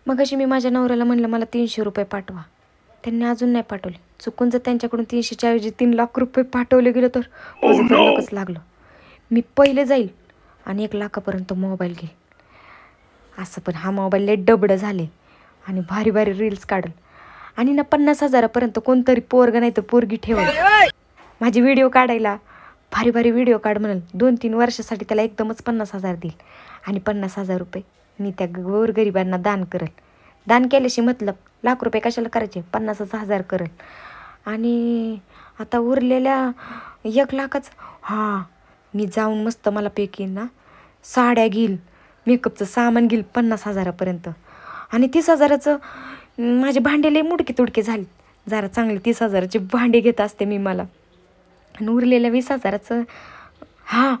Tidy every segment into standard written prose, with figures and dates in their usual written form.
मगाशी मी माझ्या नवऱ्याला म्हणलं मला 300 रुपये पाठवा, त्यांनी अजून नाही पाठवले. चुकून जर त्यांच्याकडून 300च्या ऐवजी 3 लाख रुपये पाठवले गेलं तर माझं तर नकच लागलं. मी पहिले जाईल आणि 1 लाखापर्यंत मोबाईल घेईल. असं पण हा मोबाईल लय डबडं झाले आणि भारी भारी रील्स काढल आणि ना 50,000पर्यंत कोणतरी पोरग नाही तर पोरगी ठेवल माझी व्हिडिओ काढायला. भारी भारी व्हिडिओ काढ म्हणाल. 2-3 वर्षासाठी त्याला एकदमच 50,000 देईल आणि 50,000 रुपये मी त्या गोरगरिबांना दान करेल. दान केल्याशी मतलब लाख रुपये कशाला करायचे, 50,000 करेल. आणि आता उरलेल्या 1 लाखच हां मी जाऊन मस्त मला पैकी ना साड्या घेईल, मेकअपचं सामान घेईल 50,000पर्यंत. आणि 30,000चं माझे भांडे लय मुडके तुडके झाले, जरा चांगले 30,000चे भांडे घेत असते मी मला. आणि उरलेल्या 20,000चं हां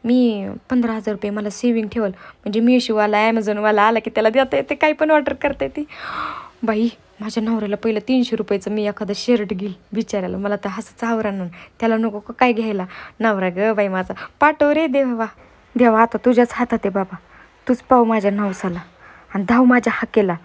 मी 15,000 रुपये मला सेविंग ठेवल, म्हणजे मीशोवाला ॲमेझॉनवाला आला की त्याला देता येते, काही पण ऑर्डर करता येते. बाई माझ्या नवऱ्याला पहिलं 300 रुपयाचं मी एखादं शर्ट घेईल बिचाऱ्याला, मला तर हसंच आवरण, त्याला नको का काय घ्यायला. नवरा ग बाई माझा पाठव रे देवा. देवा आता तुझ्याच हातात आहे बाबा, तूच पाव माझ्या नवसाला आणि धाव माझ्या हाकेला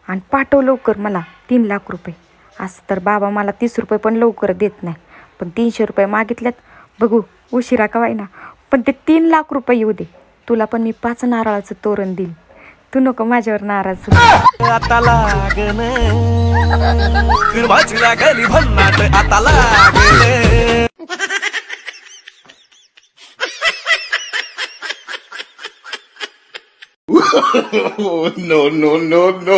आणि पाठव लवकर मला 3 लाख रुपये. असं तर बाबा मला 30 रुपये पण लवकर देत नाही, पण 300 रुपये मागितल्यात, बघू उशिरा का वाईना पण ते 3 लाख रुपये येऊ दे. तुला पण मी 5 नारळाचं तोरण देईल, तू नको माझ्यावर नाराज. आता लागन माझी लागली भन्नाट आता लागन. No, no, no, no.